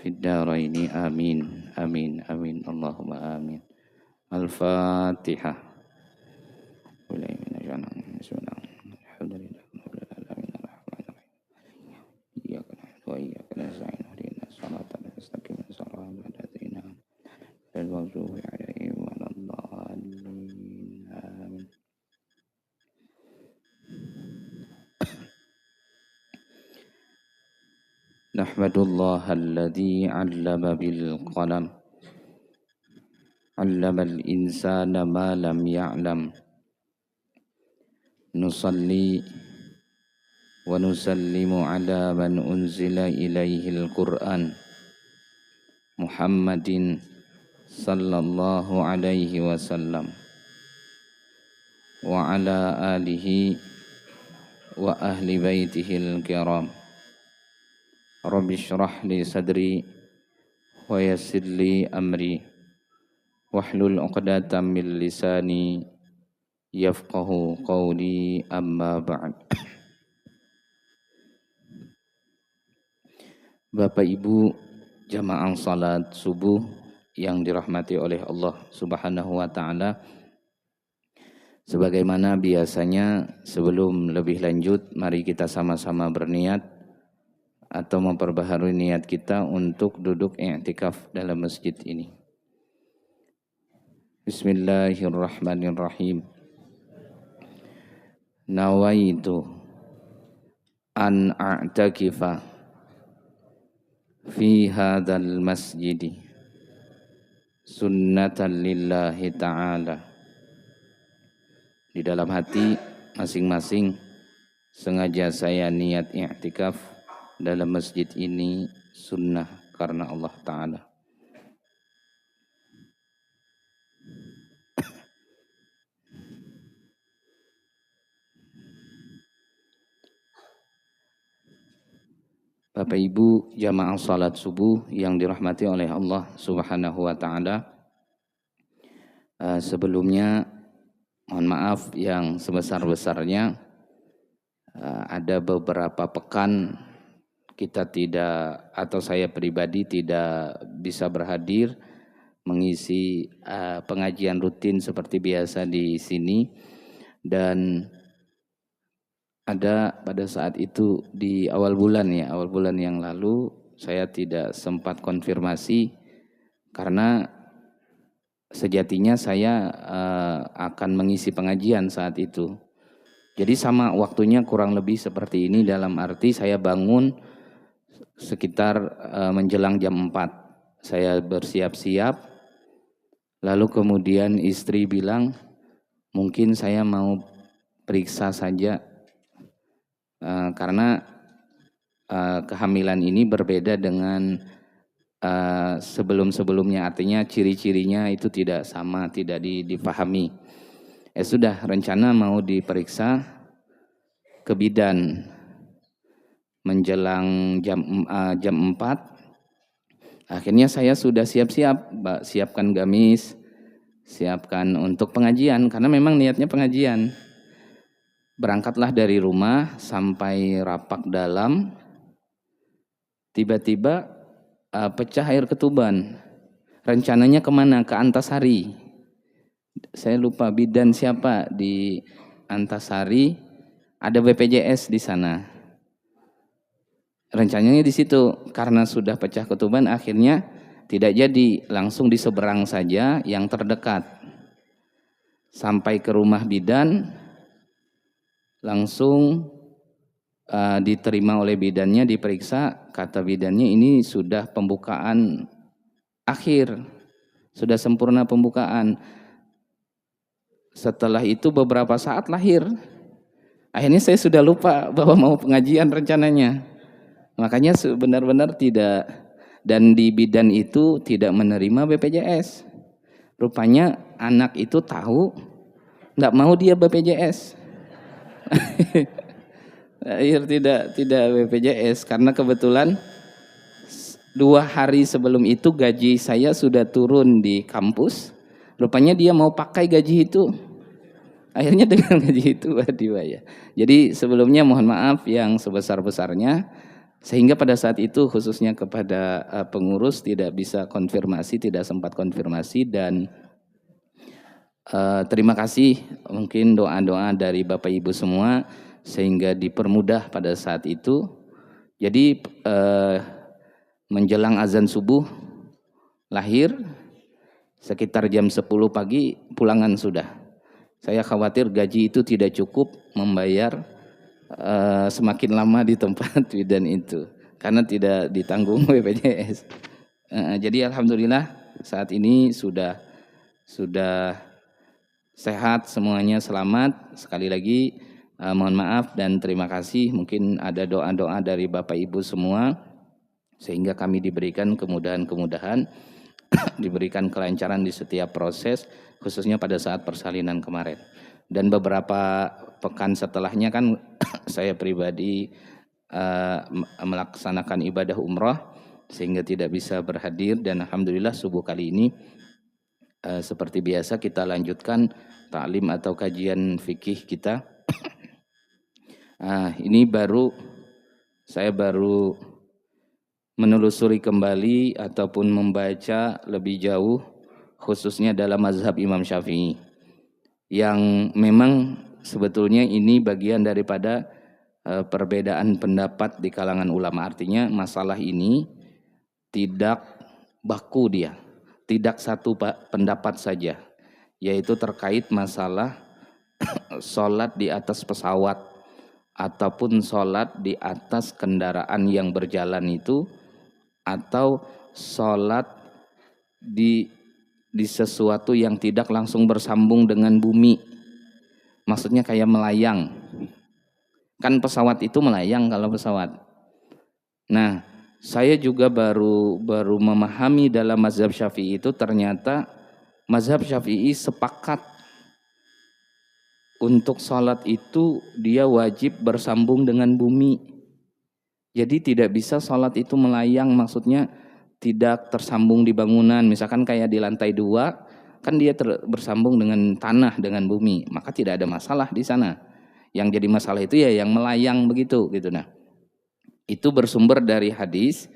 fid dharaini amin amin amin Allahumma amin. Al-Fatihah. Nahmadullah alladzi 'allama bil qalam 'allamal insana ma lam ya'lam. Nusalli wa nusallimu ala man unzila ilaihil Qur'an Muhammadin sallallahu alaihi wasallam wa ala alihi wa ahli baitihil kiram. Rabbi shrah li sadri wa yassir li amri wahlul 'uqdatam min lisani yafqahu qawli, amma ba'd. Bapak Ibu jamaah salat subuh yang dirahmati oleh Allah Subhanahu wa taala, sebagaimana biasanya sebelum lebih lanjut mari kita sama-sama berniat atau memperbaharui niat kita untuk duduk i'tikaf dalam masjid ini. Bismillahirrahmanirrahim. Nawaitu an a'takifa fi hadzal masjidi sunnatan lillahi ta'ala. Di dalam hati masing-masing sengaja saya niat i'tikaf dalam masjid ini sunnah karena Allah Ta'ala. Bapak Ibu jamaah salat subuh yang dirahmati oleh Allah Subhanahu wa taala. Sebelumnya mohon maaf yang sebesar-besarnya, ada beberapa pekan kita tidak, atau saya pribadi tidak bisa berhadir mengisi pengajian rutin seperti biasa di sini, dan ada pada saat itu di awal bulan yang lalu saya tidak sempat konfirmasi karena sejatinya saya akan mengisi pengajian saat itu. Jadi sama waktunya kurang lebih seperti ini, dalam arti saya bangun sekitar menjelang jam 4. Saya bersiap-siap, lalu kemudian istri bilang mungkin saya mau periksa saja. Karena kehamilan ini berbeda dengan sebelum-sebelumnya, artinya ciri-cirinya itu tidak sama, tidak dipahami. Sudah rencana mau diperiksa ke bidan menjelang jam 4. Akhirnya saya sudah siap-siap, siapkan gamis, siapkan untuk pengajian, karena memang niatnya pengajian. Berangkatlah dari rumah sampai Rapak Dalam, tiba-tiba pecah air ketuban. Rencananya kemana? Ke Antasari. Saya lupa bidan siapa di Antasari, ada BPJS di sana. Rencananya di situ, karena sudah pecah ketuban akhirnya tidak jadi, langsung di seberang saja yang terdekat. Sampai ke rumah bidan, langsung diterima oleh bidannya, diperiksa, kata bidannya ini sudah pembukaan akhir, sudah sempurna pembukaan. Setelah itu beberapa saat lahir. Akhirnya saya sudah lupa bahwa mau pengajian rencananya. Makanya benar-benar tidak, dan di bidan itu tidak menerima BPJS. Rupanya anak itu tahu, nggak mau dia BPJS. Akhir tidak BPJS karena kebetulan 2 hari sebelum itu gaji saya sudah turun di kampus. Rupanya dia mau pakai gaji itu. Akhirnya dengan gaji itu dibayar. Jadi sebelumnya mohon maaf yang sebesar-besarnya Sehingga pada saat itu khususnya kepada pengurus tidak bisa konfirmasi, tidak sempat konfirmasi, dan terima kasih mungkin doa-doa dari Bapak Ibu semua sehingga dipermudah pada saat itu. Jadi menjelang azan subuh lahir sekitar jam 10 pagi pulangan sudah. Saya khawatir gaji itu tidak cukup membayar semakin lama di tempat bidan itu karena tidak ditanggung BPJS. Jadi alhamdulillah saat ini sudah sehat semuanya, selamat. Sekali lagi mohon maaf dan terima kasih. Mungkin ada doa-doa dari Bapak Ibu semua sehingga kami diberikan kemudahan-kemudahan, diberikan kelancaran di setiap proses, khususnya pada saat persalinan kemarin. Dan beberapa pekan setelahnya kan saya pribadi melaksanakan ibadah umrah sehingga tidak bisa berhadir, dan alhamdulillah subuh kali ini seperti biasa kita lanjutkan ta'lim atau kajian fikih kita. Ini saya baru menelusuri kembali ataupun membaca lebih jauh khususnya dalam mazhab Imam Syafi'i, yang memang sebetulnya ini bagian daripada perbedaan pendapat di kalangan ulama. Artinya masalah ini tidak baku, dia tidak satu pendapat saja, yaitu terkait masalah sholat di atas pesawat ataupun sholat di atas kendaraan yang berjalan itu, atau sholat di sesuatu yang tidak langsung bersambung dengan bumi. Maksudnya kayak melayang. Kan pesawat itu melayang kalau pesawat. Nah, saya juga baru memahami dalam mazhab Syafi'i itu ternyata mazhab Syafi'i sepakat untuk sholat itu dia wajib bersambung dengan bumi. Jadi tidak bisa sholat itu melayang, maksudnya tidak tersambung di bangunan. Misalkan kayak di lantai 2, kan dia bersambung dengan tanah, dengan bumi. Maka tidak ada masalah di sana. Yang jadi masalah itu ya yang melayang begitu gitu. Nah, itu bersumber dari hadis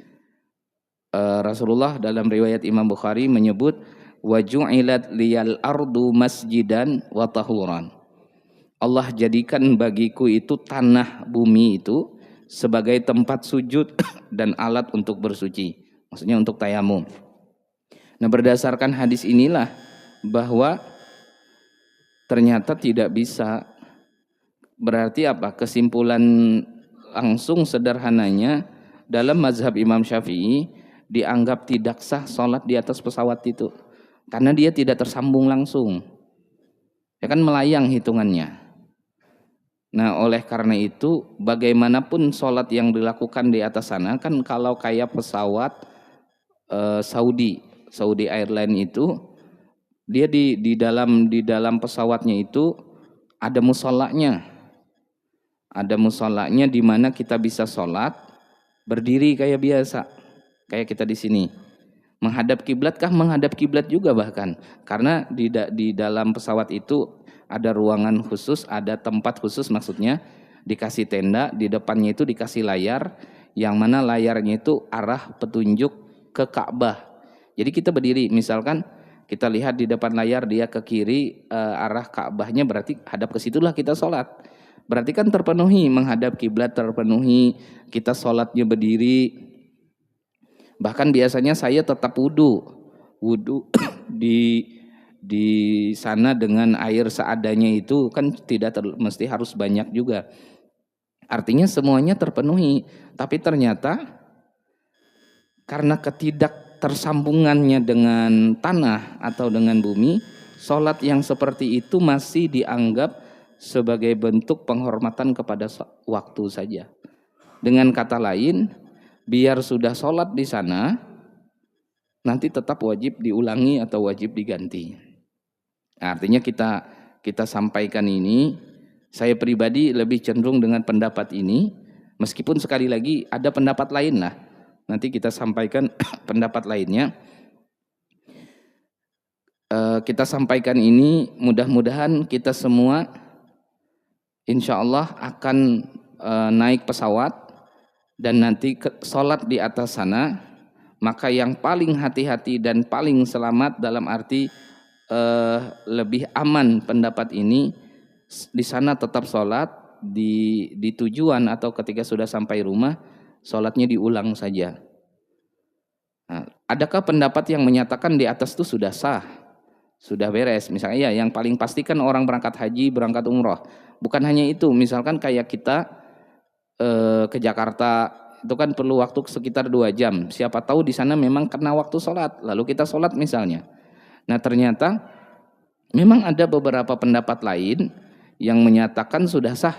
Rasulullah dalam riwayat Imam Bukhari menyebut waju'ilat liyal ardu masjidan wa tahuran. Allah jadikan bagiku itu tanah bumi itu sebagai tempat sujud dan alat untuk bersuci, maksudnya untuk tayamum. Nah, berdasarkan hadis inilah bahwa ternyata tidak bisa. Berarti apa? Kesimpulan langsung sederhananya dalam mazhab Imam Syafi'i dianggap tidak sah sholat di atas pesawat itu karena dia tidak tersambung langsung, ya kan, melayang hitungannya. Nah, oleh karena itu bagaimanapun sholat yang dilakukan di atas sana, kan kalau kayak pesawat Saudi Airline itu, dia di dalam pesawatnya itu ada musolanya, di mana kita bisa sholat berdiri kayak biasa, kayak kita di sini. Menghadap kiblat kah? Menghadap kiblat juga bahkan, karena di dalam pesawat itu ada ruangan khusus, ada tempat khusus, maksudnya dikasih tenda, di depannya itu dikasih layar, yang mana layarnya itu arah petunjuk ke Ka'bah. Jadi kita berdiri, misalkan kita lihat di depan layar dia ke kiri, arah Ka'bahnya, berarti hadap ke situlah kita sholat. Berarti kan terpenuhi, menghadap kiblat terpenuhi, kita sholatnya berdiri. Bahkan biasanya saya tetap wudhu di sana dengan air seadanya, itu kan tidak mesti harus banyak juga. Artinya semuanya terpenuhi, tapi ternyata karena ketidaktersambungannya dengan tanah atau dengan bumi, sholat yang seperti itu masih dianggap sebagai bentuk penghormatan kepada waktu saja. Dengan kata lain, biar sudah sholat di sana, nanti tetap wajib diulangi atau wajib diganti. Artinya kita sampaikan ini, saya pribadi lebih cenderung dengan pendapat ini, meskipun sekali lagi ada pendapat lain lah. Nanti kita sampaikan pendapat lainnya. Kita sampaikan ini, mudah-mudahan kita semua insya Allah akan naik pesawat dan nanti sholat di atas sana, maka yang paling hati-hati dan paling selamat dalam arti lebih aman pendapat ini, di sana tetap sholat, di tujuan atau ketika sudah sampai rumah sholatnya diulang saja. Nah, adakah pendapat yang menyatakan di atas itu sudah sah, sudah beres? Misalnya ya, yang paling pasti kan orang berangkat haji, berangkat umroh. Bukan hanya itu, misalkan kayak kita ke Jakarta itu kan perlu waktu sekitar 2 jam. Siapa tahu di sana memang kena waktu sholat, lalu kita sholat misalnya. Nah ternyata memang ada beberapa pendapat lain yang menyatakan sudah sah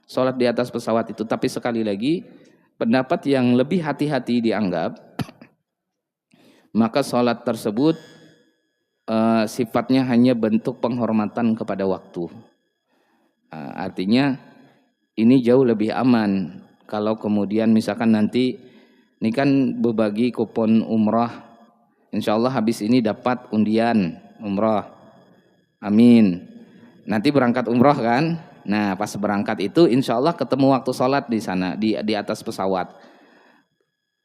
sholat di atas pesawat itu. Tapi sekali lagi pendapat yang lebih hati-hati dianggap, maka sholat tersebut sifatnya hanya bentuk penghormatan kepada waktu. Artinya ini jauh lebih aman. Kalau kemudian misalkan nanti ini kan berbagi kupon umrah, insya Allah habis ini dapat undian umrah, amin. Nanti berangkat umrah kan, nah pas berangkat itu insya Allah ketemu waktu sholat di sana, di atas pesawat.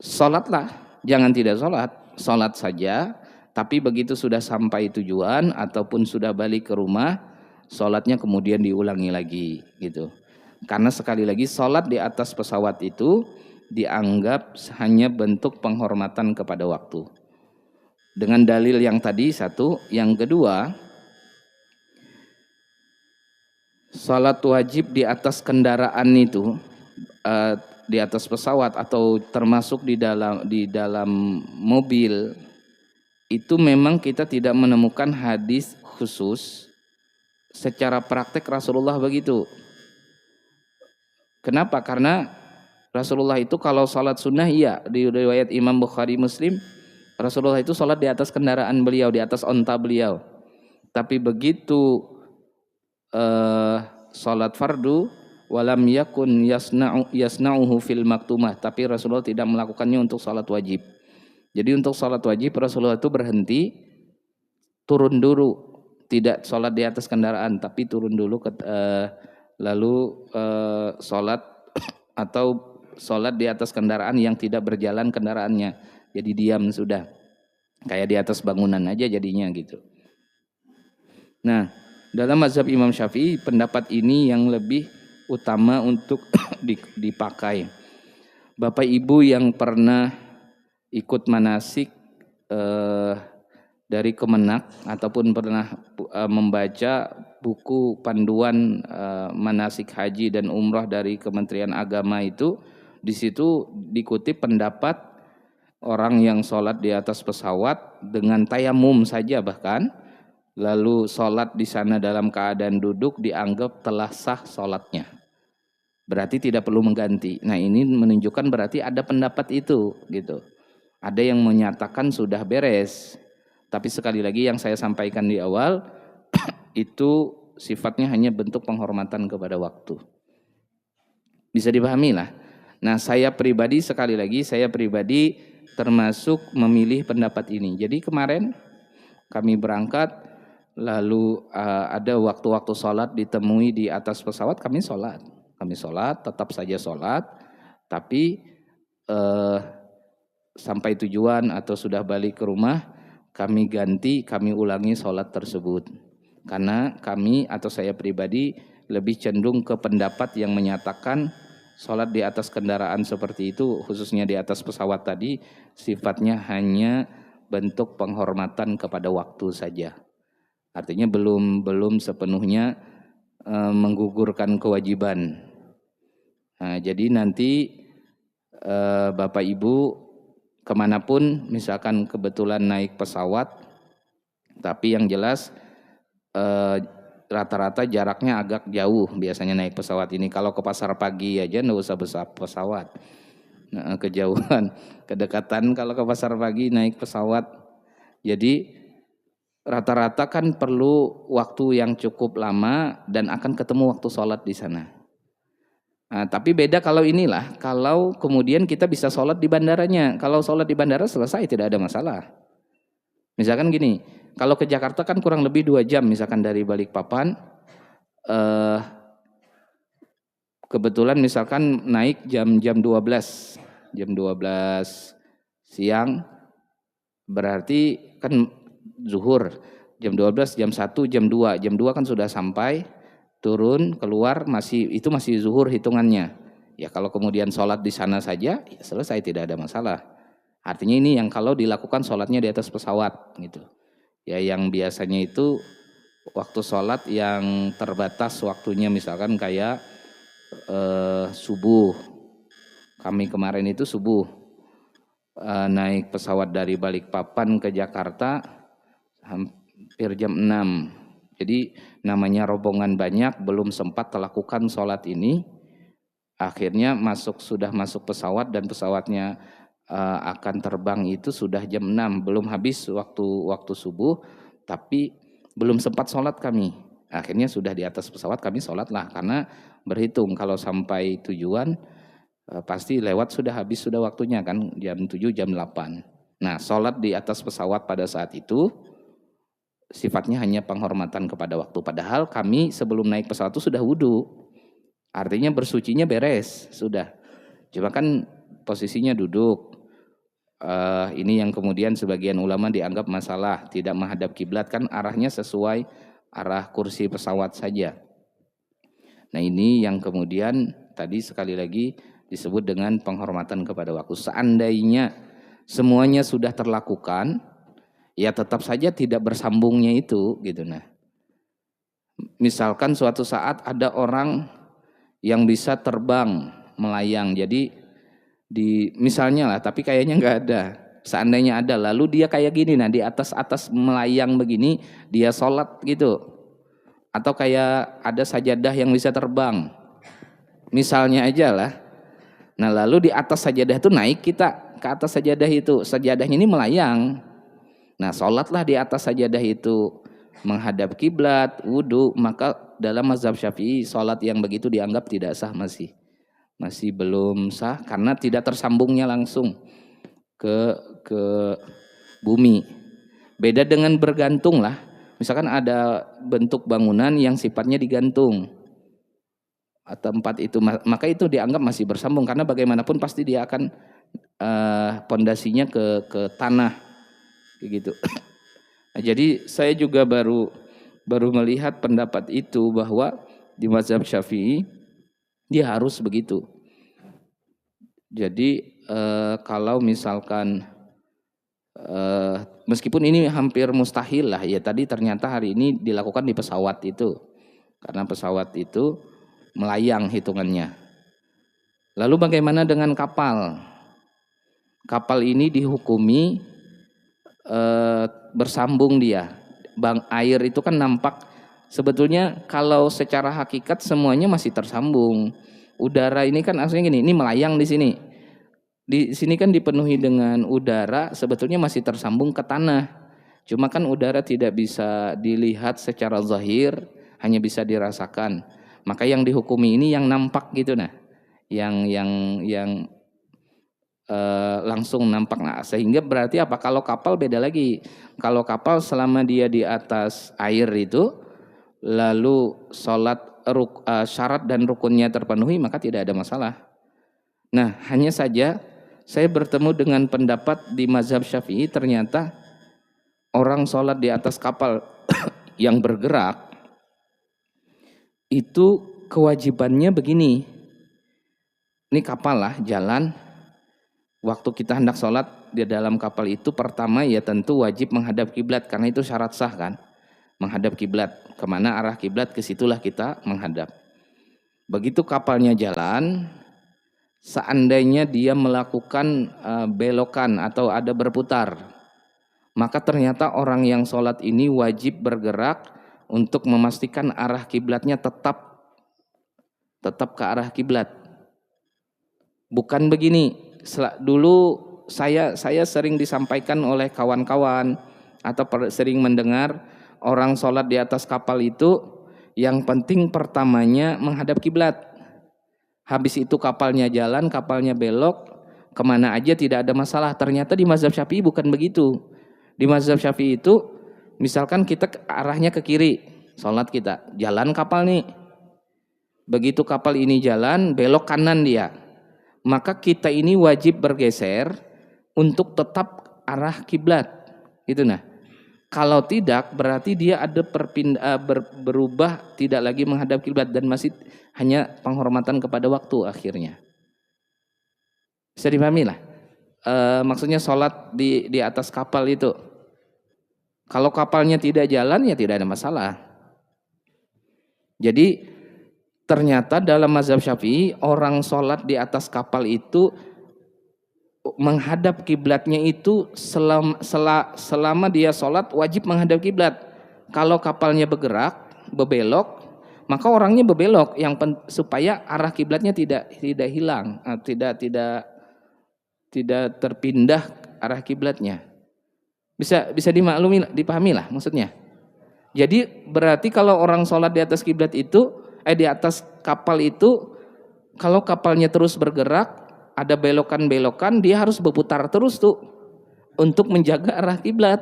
Sholatlah, jangan tidak sholat, sholat saja. Tapi begitu sudah sampai tujuan ataupun sudah balik ke rumah, sholatnya kemudian diulangi lagi gitu. Karena sekali lagi sholat di atas pesawat itu dianggap hanya bentuk penghormatan kepada waktu. Dengan dalil yang tadi satu, yang kedua, sholat wajib di atas kendaraan itu, di atas pesawat atau termasuk di dalam mobil, itu memang kita tidak menemukan hadis khusus secara praktek Rasulullah begitu. Kenapa? Karena Rasulullah itu kalau sholat sunnah iya, di riwayat Imam Bukhari Muslim, Rasulullah itu sholat di atas kendaraan beliau, di atas onta beliau. Tapi begitu sholat fardu, walam yakun yasna'uhu fil maktumah, tapi Rasulullah tidak melakukannya untuk sholat wajib. Jadi untuk sholat wajib Rasulullah itu berhenti, turun dulu, tidak sholat di atas kendaraan, tapi turun dulu lalu sholat atau sholat di atas kendaraan yang tidak berjalan kendaraannya, jadi diam sudah, kayak di atas bangunan aja jadinya gitu. Nah dalam mazhab Imam Syafi'i pendapat ini yang lebih utama untuk dipakai. Bapak Ibu yang pernah ikut manasik dari Kemenak ataupun pernah membaca buku panduan manasik haji dan umrah dari Kementerian Agama itu, di situ dikutip pendapat orang yang sholat di atas pesawat dengan tayamum saja bahkan, lalu sholat di sana dalam keadaan duduk dianggap telah sah sholatnya. Berarti tidak perlu mengganti. Nah ini menunjukkan berarti ada pendapat itu gitu. Ada yang menyatakan sudah beres. Tapi sekali lagi yang saya sampaikan di awal itu sifatnya hanya bentuk penghormatan kepada waktu. Bisa dipahami lah. Nah saya pribadi sekali lagi, saya pribadi termasuk memilih pendapat ini. Jadi kemarin kami berangkat, lalu ada waktu-waktu sholat ditemui di atas pesawat, kami sholat. Kami sholat, tetap saja sholat, tapi sampai tujuan atau sudah balik ke rumah, kami ganti, kami ulangi sholat tersebut. Karena kami atau saya pribadi lebih cenderung ke pendapat yang menyatakan sholat di atas kendaraan seperti itu, khususnya di atas pesawat tadi, sifatnya hanya bentuk penghormatan kepada waktu saja. Artinya belum sepenuhnya menggugurkan kewajiban. Nah, jadi nanti Bapak Ibu kemanapun misalkan kebetulan naik pesawat, tapi yang jelas rata-rata jaraknya agak jauh biasanya naik pesawat ini. Kalau ke pasar pagi aja nggak usah besar pesawat, nah, kejauhan, kedekatan kalau ke pasar pagi naik pesawat. Jadi rata-rata kan perlu waktu yang cukup lama dan akan ketemu waktu sholat di sana. Nah, tapi beda kalau inilah, kalau kemudian kita bisa sholat di bandaranya. Kalau sholat di bandara selesai, tidak ada masalah. Misalkan gini, kalau ke Jakarta kan kurang lebih 2 jam misalkan dari Balikpapan. kebetulan misalkan naik jam 12 siang, berarti kan zuhur jam 12, jam 1, jam 2 kan sudah sampai, turun keluar itu masih zuhur hitungannya. Ya kalau kemudian sholat di sana saja ya selesai, tidak ada masalah. Artinya ini yang kalau dilakukan sholatnya di atas pesawat gitu. Ya yang biasanya itu waktu sholat yang terbatas waktunya, misalkan kayak subuh. Kami kemarin itu subuh naik pesawat dari Balikpapan ke Jakarta hampir jam 6. Jadi namanya rombongan banyak, belum sempat melakukan sholat ini. Akhirnya sudah masuk pesawat dan pesawatnya akan terbang itu sudah jam 6. Belum habis waktu subuh, tapi belum sempat sholat kami. Akhirnya sudah di atas pesawat kami sholat lah, karena berhitung kalau sampai tujuan pasti lewat sudah habis sudah waktunya kan, jam 7 jam 8. Nah sholat di atas pesawat pada saat itu sifatnya hanya penghormatan kepada waktu, padahal kami sebelum naik pesawat itu sudah wudhu, artinya bersucinya beres sudah, cuma kan posisinya duduk. Ini yang kemudian sebagian ulama dianggap masalah, tidak menghadap kiblat, kan arahnya sesuai arah kursi pesawat saja. Nah ini yang kemudian tadi sekali lagi disebut dengan penghormatan kepada waktu. Seandainya semuanya sudah terlakukan, ya tetap saja tidak bersambungnya itu gitu. Nah, misalkan suatu saat ada orang yang bisa terbang melayang, jadi misalnya lah, tapi kayaknya nggak ada. Seandainya ada, lalu dia kayak gini, nah di atas melayang begini, dia sholat gitu. Atau kayak ada sajadah yang bisa terbang, misalnya aja lah. Nah lalu di atas sajadah itu naik kita ke atas sajadah itu, sajadahnya ini melayang. Nah sholatlah di atas sajadah itu menghadap kiblat, wudhu, maka dalam mazhab Syafi'i sholat yang begitu dianggap tidak sah, masih belum sah karena tidak tersambungnya langsung ke bumi. Beda dengan bergantung lah, misalkan ada bentuk bangunan yang sifatnya digantung tempat itu, maka itu dianggap masih bersambung karena bagaimanapun pasti dia akan pondasinya ke tanah gitu. Nah, jadi saya juga baru melihat pendapat itu bahwa di mazhab Syafi'i dia harus begitu. Jadi kalau misalkan meskipun ini hampir mustahil lah ya, tadi ternyata hari ini dilakukan di pesawat itu karena pesawat itu melayang hitungannya. Lalu bagaimana dengan kapal? Kapal ini dihukumi bersambung dia. Air itu kan nampak, sebetulnya kalau secara hakikat semuanya masih tersambung. Udara ini kan aslinya gini, ini melayang di sini. Di sini kan dipenuhi dengan udara, sebetulnya masih tersambung ke tanah. Cuma kan udara tidak bisa dilihat secara zahir, hanya bisa dirasakan. Maka yang dihukumi ini yang nampak gitu, nah, yang langsung nampak. Nah, sehingga berarti apa? Kalau kapal beda lagi. Kalau kapal selama dia di atas air itu, lalu sholat syarat dan rukunnya terpenuhi, maka tidak ada masalah. Nah, hanya saja saya bertemu dengan pendapat di mazhab Syafi'i, ternyata orang sholat di atas kapal yang bergerak itu kewajibannya begini. Ini kapal lah jalan, waktu kita hendak sholat di dalam kapal itu, pertama ya tentu wajib menghadap kiblat karena itu syarat sah kan, menghadap kiblat, kemana arah kiblat ke situlah kita menghadap. Begitu kapalnya jalan, seandainya dia melakukan belokan atau ada berputar, maka ternyata orang yang sholat ini wajib bergerak untuk memastikan arah kiblatnya tetap ke arah kiblat. Bukan begini, dulu saya sering disampaikan oleh kawan-kawan atau sering mendengar orang sholat di atas kapal itu yang penting pertamanya menghadap kiblat. Habis itu kapalnya jalan, kapalnya belok, kemana aja tidak ada masalah. Ternyata di mazhab Syafi'i bukan begitu. Di mazhab Syafi'i itu misalkan kita arahnya ke kiri, sholat kita, jalan kapal nih. Begitu kapal ini jalan, belok kanan dia. Maka kita ini wajib bergeser untuk tetap arah kiblat. Itu nah. Kalau tidak berarti dia ada berubah tidak lagi menghadap kiblat dan masih hanya penghormatan kepada waktu akhirnya. Bisa dipahami lah. Maksudnya sholat di atas kapal itu. Kalau kapalnya tidak jalan ya tidak ada masalah. Jadi ternyata dalam mazhab Syafi'i orang sholat di atas kapal itu menghadap kiblatnya itu selama dia sholat wajib menghadap kiblat. Kalau kapalnya bergerak, berbelok, maka orangnya berbelok supaya arah kiblatnya tidak hilang, tidak terpindah arah kiblatnya. Bisa dimaklumi, dipahami lah maksudnya. Jadi berarti kalau orang sholat di atas kiblat itu, di atas kapal itu, kalau kapalnya terus bergerak, ada belokan-belokan, dia harus berputar terus tuh untuk menjaga arah kiblat.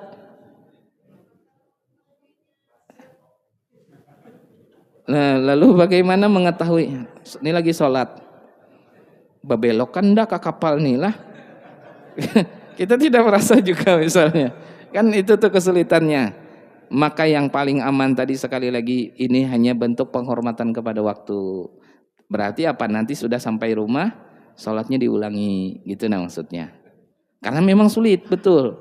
Nah, lalu bagaimana mengetahui ini lagi sholat? Bebelokan dah ke kapal nih lah. Kita tidak merasa juga misalnya. Kan itu tuh kesulitannya. Maka yang paling aman tadi sekali lagi ini hanya bentuk penghormatan kepada waktu. Berarti apa? Nanti sudah sampai rumah, sholatnya diulangi, gitu nah maksudnya. Karena memang sulit, betul.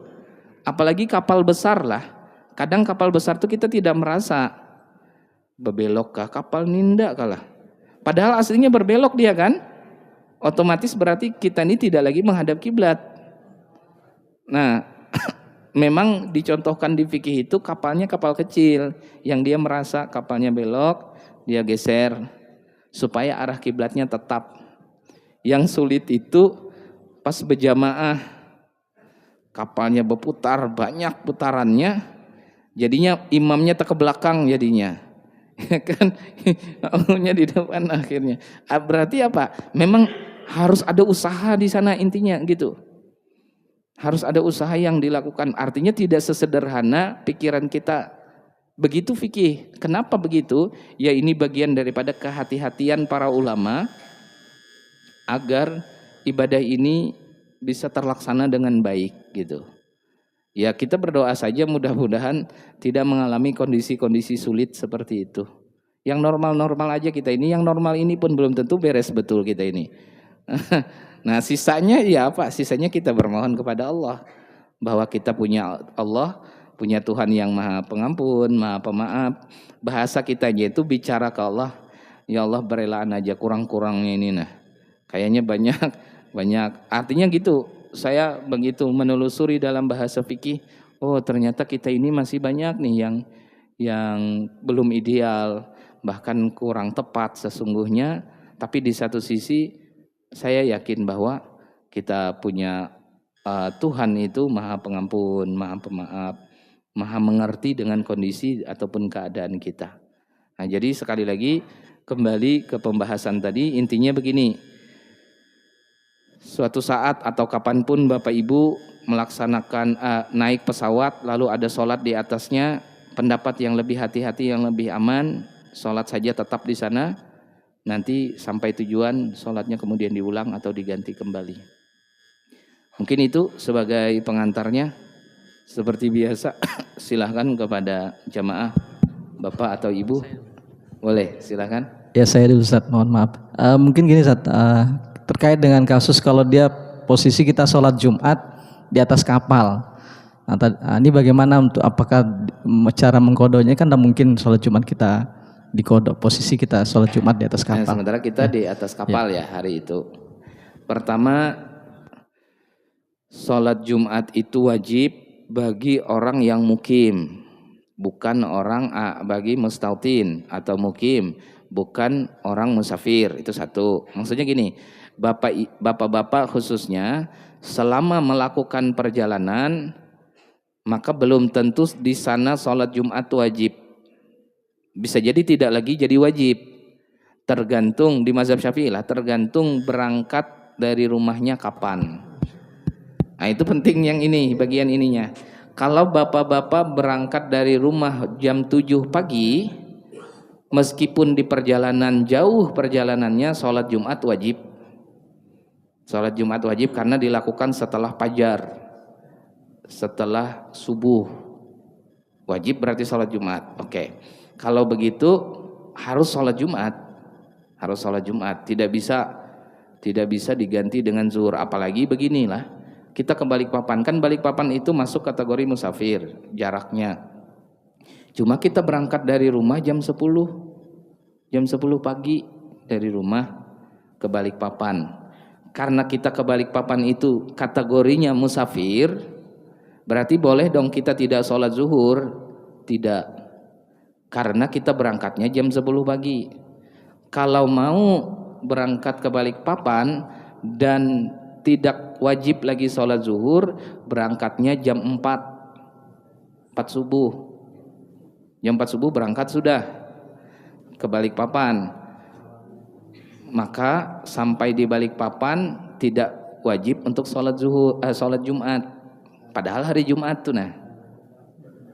Apalagi kapal besar lah. Kadang kapal besar tuh kita tidak merasa berbelok kah kapal ninda kalah. Padahal aslinya berbelok dia kan. Otomatis berarti kita ini tidak lagi menghadap kiblat. Nah, memang dicontohkan di fikih itu kapalnya kapal kecil yang dia merasa kapalnya belok, dia geser supaya arah kiblatnya tetap. Yang sulit itu pas berjamaah, kapalnya berputar, banyak putarannya, jadinya imamnya ke belakang jadinya. Kan Allah di depan akhirnya. Berarti apa? Memang harus ada usaha di sana intinya gitu. Harus ada usaha yang dilakukan. Artinya tidak sesederhana pikiran kita. Begitu fikih. Kenapa begitu? Ya ini bagian daripada kehati-hatian para ulama agar ibadah ini bisa terlaksana dengan baik gitu. Ya kita berdoa saja mudah-mudahan tidak mengalami kondisi-kondisi sulit seperti itu. Yang normal-normal aja kita ini, yang normal ini pun belum tentu beres betul kita ini. Nah sisanya ya apa? Sisanya kita bermohon kepada Allah. Bahwa kita punya Allah, punya Tuhan yang maha pengampun, maha pemaaf. Bahasa kitanya itu bicara ke Allah, ya Allah berelaan aja kurang-kurangnya ini nah. Kayaknya banyak. Artinya gitu. Saya begitu menelusuri dalam bahasa fikih. Oh ternyata kita ini masih banyak nih yang belum ideal, bahkan kurang tepat sesungguhnya. Tapi di satu sisi saya yakin bahwa kita punya Tuhan itu maha pengampun, maha pemaaf, maha mengerti dengan kondisi ataupun keadaan kita. Nah jadi sekali lagi kembali ke pembahasan tadi, intinya begini. Suatu saat atau kapanpun Bapak Ibu melaksanakan naik pesawat lalu ada sholat di atasnya, pendapat yang lebih hati-hati, yang lebih aman, sholat saja tetap di sana, nanti sampai tujuan sholatnya kemudian diulang atau diganti kembali. Mungkin itu sebagai pengantarnya. Seperti biasa silahkan kepada jamaah Bapak atau Ibu. Boleh silahkan. Ya saya dulu Ustaz, mohon maaf. Mungkin gini Ustaz, terkait dengan kasus kalau dia posisi kita sholat Jumat di atas kapal. Nah, ini bagaimana untuk apakah cara mengkodonya kan tidak mungkin sholat Jumat kita dikodok, posisi kita sholat Jumat di atas kapal. Sementara kita di atas kapal ya hari itu. Pertama, sholat Jumat itu wajib bagi orang yang mukim, bukan orang bagi mustautin atau mukim, bukan orang musafir. Itu satu. Maksudnya gini, bapak-bapak khususnya selama melakukan perjalanan maka belum tentu di sana sholat Jumat wajib. Bisa jadi tidak lagi jadi wajib. Tergantung di mazhab Syafi'i lah, tergantung berangkat dari rumahnya kapan. Nah itu penting yang ini, bagian ininya. Kalau bapak-bapak berangkat dari rumah jam 7 pagi, meskipun di perjalanan jauh perjalanannya, sholat Jumat wajib. Sholat Jumat wajib karena dilakukan setelah fajar, setelah subuh. Wajib berarti sholat Jumat. Oke. Kalau begitu harus sholat Jumat. Harus sholat Jumat. Tidak bisa diganti dengan zuhur. Apalagi beginilah. Kita ke Balikpapan. Kan Balikpapan itu masuk kategori musafir jaraknya. Cuma kita berangkat dari rumah jam 10. Jam 10 pagi dari rumah ke Balikpapan. Karena kita ke Balikpapan itu kategorinya musafir, berarti boleh dong kita tidak sholat zuhur? Tidak, karena kita berangkatnya jam 10 pagi. Kalau mau berangkat ke Balikpapan dan tidak wajib lagi sholat zuhur, berangkatnya jam 4 subuh. Jam 4 subuh berangkat sudah ke Balikpapan. Maka sampai di Balikpapan tidak wajib untuk sholat Jumat. Padahal hari Jumat tuh nah.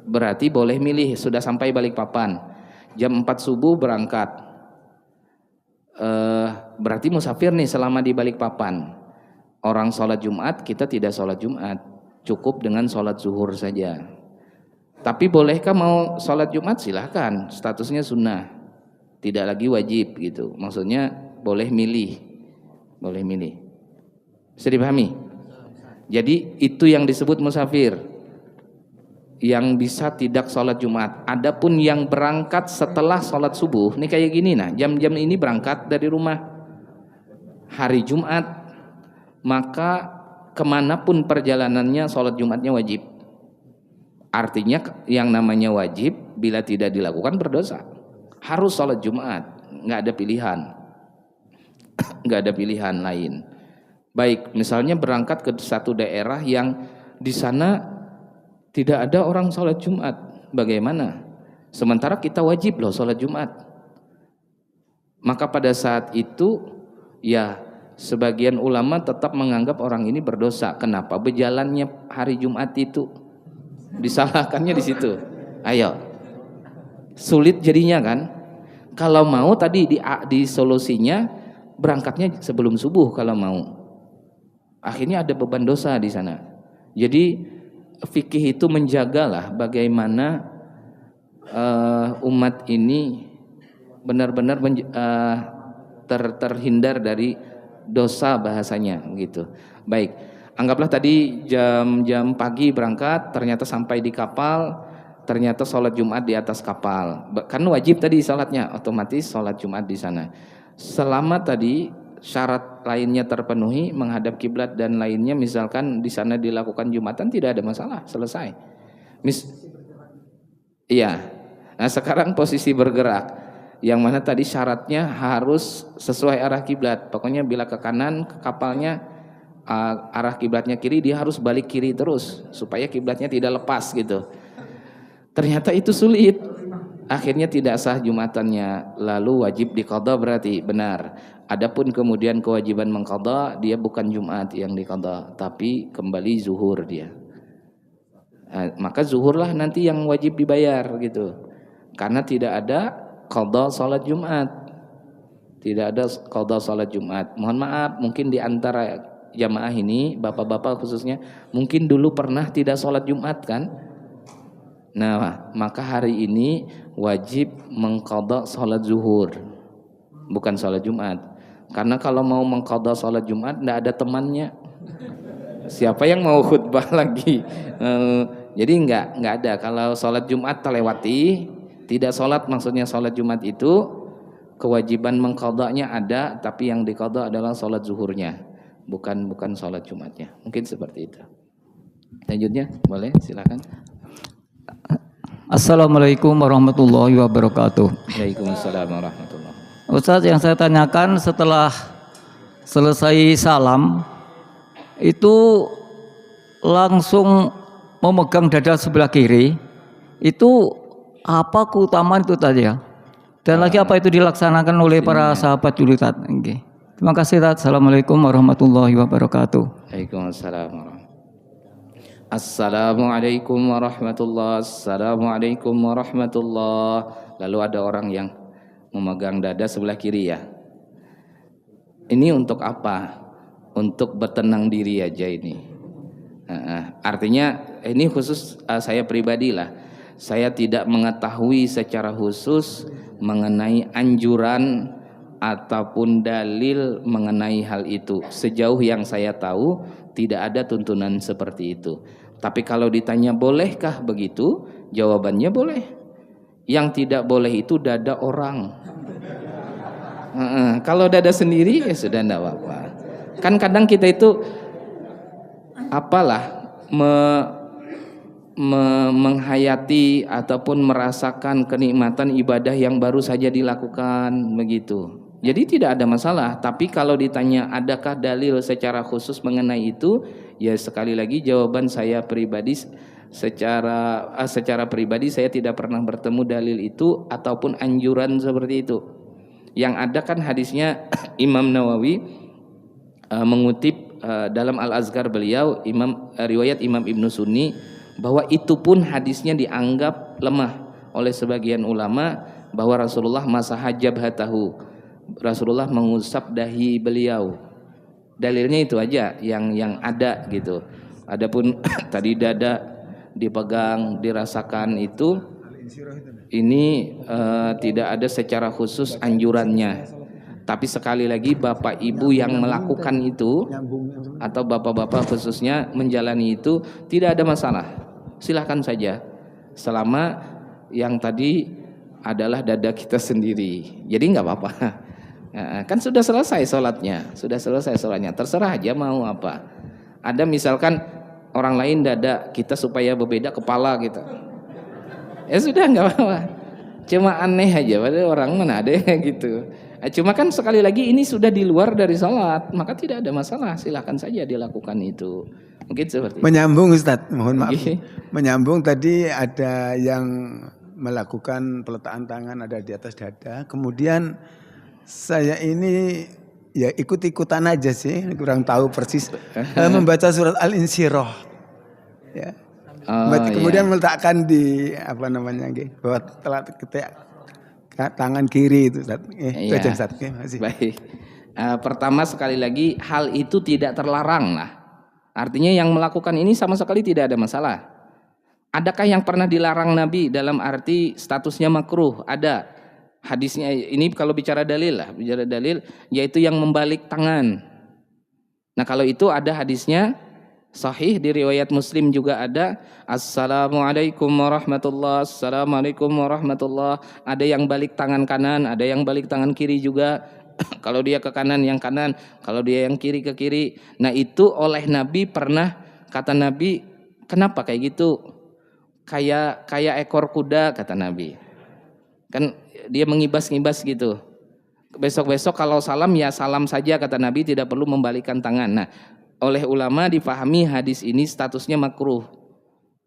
Berarti boleh milih, sudah sampai Balikpapan jam 4 subuh berangkat. Berarti musafir nih selama di Balikpapan. Orang sholat Jumat, kita tidak sholat Jumat. Cukup dengan sholat zuhur saja. Tapi bolehkah mau sholat Jumat? Silahkan, statusnya sunnah. Tidak lagi wajib gitu. Maksudnya boleh milih. Boleh milih. Bisa dipahami? Jadi itu yang disebut musafir, yang bisa tidak sholat Jumat. Adapun yang berangkat setelah sholat subuh, ini kayak gini nah, jam-jam ini berangkat dari rumah hari Jumat, maka kemanapun perjalanannya sholat Jumatnya wajib. Artinya yang namanya wajib bila tidak dilakukan berdosa. Harus sholat Jumat, nggak ada pilihan. Nggak ada pilihan lain. Baik, misalnya berangkat ke satu daerah yang di sana tidak ada orang sholat Jumat, bagaimana? Sementara kita wajib loh sholat Jumat. Maka pada saat itu ya sebagian ulama tetap menganggap orang ini berdosa. Kenapa? Berjalannya hari Jumat itu, disalahkannya di situ. Ayo, sulit jadinya kan? Kalau mau tadi di solusinya berangkatnya sebelum subuh kalau mau. Akhirnya ada beban dosa di sana. Jadi fikih itu menjagalah bagaimana umat ini benar-benar terhindar dari dosa bahasanya gitu. Baik, anggaplah tadi jam pagi berangkat, ternyata sampai di kapal, ternyata sholat Jumat di atas kapal. Kan wajib tadi sholatnya, otomatis sholat Jumat di sana. Selama tadi syarat lainnya terpenuhi, menghadap kiblat dan lainnya, misalkan di sana dilakukan Jumatan, tidak ada masalah, selesai. Iya. Nah, sekarang posisi bergerak, yang mana tadi syaratnya harus sesuai arah kiblat. Pokoknya bila ke kanan ke kapalnya arah kiblatnya kiri, dia harus balik kiri terus supaya kiblatnya tidak lepas gitu. Ternyata itu sulit. Akhirnya tidak sah Jumatannya, lalu wajib diqadha berarti benar. Adapun kemudian kewajiban mengqadha, dia bukan Jumat yang diqadha, tapi kembali zuhur dia. Maka zuhurlah nanti yang wajib dibayar gitu. Karena tidak ada qadha salat Jumat. Tidak ada qadha salat Jumat. Mohon maaf, mungkin di antara jamaah ini, bapak-bapak khususnya, mungkin dulu pernah tidak salat Jumat kan? Nah, maka hari ini wajib mengqadha salat zuhur, bukan salat Jumat. Karena kalau mau mengqadha salat Jumat tidak ada temannya. Siapa yang mau khutbah lagi? Jadi enggak ada. Kalau salat Jumat terlewati, tidak salat, maksudnya salat Jumat itu kewajiban mengqadhanya ada, tapi yang diqadha adalah salat zuhurnya, bukan salat Jumatnya. Mungkin seperti itu. Lanjutnya, boleh silakan. Assalamualaikum warahmatullahi wabarakatuh. Waalaikumsalam warahmatullahi wabarakatuh. Ustaz, yang saya tanyakan setelah selesai salam itu langsung memegang dada sebelah kiri, itu apa keutamaan itu tadi ya? Dan lagi apa itu dilaksanakan oleh para sahabat dulu tadi? Okay. Terima kasih Ustaz. Assalamualaikum warahmatullahi wabarakatuh. Waalaikumsalam warahmatullahi. Assalamualaikum warahmatullahi. Assalamualaikum warahmatullahi. Lalu ada orang yang memegang dada sebelah kiri ya. Ini untuk apa? Untuk bertenang diri aja ini. Artinya ini khusus saya pribadi lah. Saya tidak mengetahui secara khusus mengenai anjuran ataupun dalil mengenai hal itu. Sejauh yang saya tahu tidak ada tuntunan seperti itu. Tapi kalau ditanya bolehkah begitu, jawabannya boleh. Yang tidak boleh itu dada orang. Kalau dada sendiri ya sudah tidak apa-apa. Kan kadang kita itu menghayati ataupun merasakan kenikmatan ibadah yang baru saja dilakukan begitu. Jadi tidak ada masalah. Tapi kalau ditanya adakah dalil secara khusus mengenai itu, ya sekali lagi jawaban saya pribadi secara pribadi saya tidak pernah bertemu dalil itu ataupun anjuran seperti itu. Yang ada kan hadisnya Imam Nawawi mengutip dalam Al-Azkar beliau riwayat Imam Ibnu Sunni bahwa itu pun hadisnya dianggap lemah oleh sebagian ulama, bahwa Rasulullah masaha jabhatahu, Rasulullah mengusap dahi beliau. Dalilnya itu aja yang ada gitu. Adapun tadi dada dipegang dirasakan itu ini tidak ada secara khusus anjurannya. Tapi sekali lagi bapak ibu yang melakukan itu atau bapak-bapak khususnya menjalani itu tidak ada masalah. Silahkan saja selama yang tadi adalah dada kita sendiri. Jadi nggak apa-apa. Kan sudah selesai sholatnya, terserah aja mau apa. Ada misalkan orang lain dada kita supaya berbeda kepala gitu. Ya sudah nggak apa-apa. Cuma aneh aja, padahal orang mana ada gitu. Cuma kan sekali lagi ini sudah di luar dari sholat, maka tidak ada masalah, silahkan saja dilakukan itu. Mungkin seperti menyambung Ustadz, mohon maaf. Okay. Menyambung tadi ada yang melakukan peletakan tangan ada di atas dada. Kemudian saya ini ya ikut-ikutan aja sih, kurang tahu persis. Membaca surat Al-Insyirah. Ya. Kemudian meletakkan di bahwa telat ketik tangan kiri itu Ustaz. Itu aja Ustaz. Masih. Baik. Pertama sekali lagi hal itu tidak terlarang lah. Artinya yang melakukan ini sama sekali tidak ada masalah. Adakah yang pernah dilarang Nabi dalam arti statusnya makruh? Ada. Hadisnya ini kalau bicara dalil lah, yaitu yang membalik tangan. Nah, kalau itu ada hadisnya sahih di riwayat Muslim juga ada. Assalamualaikum warahmatullahi, assalamualaikum warahmatullahi. Ada yang balik tangan kanan, ada yang balik tangan kiri juga. Kalau dia ke kanan yang kanan, kalau dia yang kiri ke kiri. Nah, itu oleh Nabi pernah, kata Nabi, kenapa kayak gitu? Kayak ekor kuda, kata Nabi. Kan dia mengibas-ngibas gitu. Besok-besok kalau salam ya salam saja, kata Nabi, tidak perlu membalikkan tangan. Nah, oleh ulama dipahami hadis ini statusnya makruh.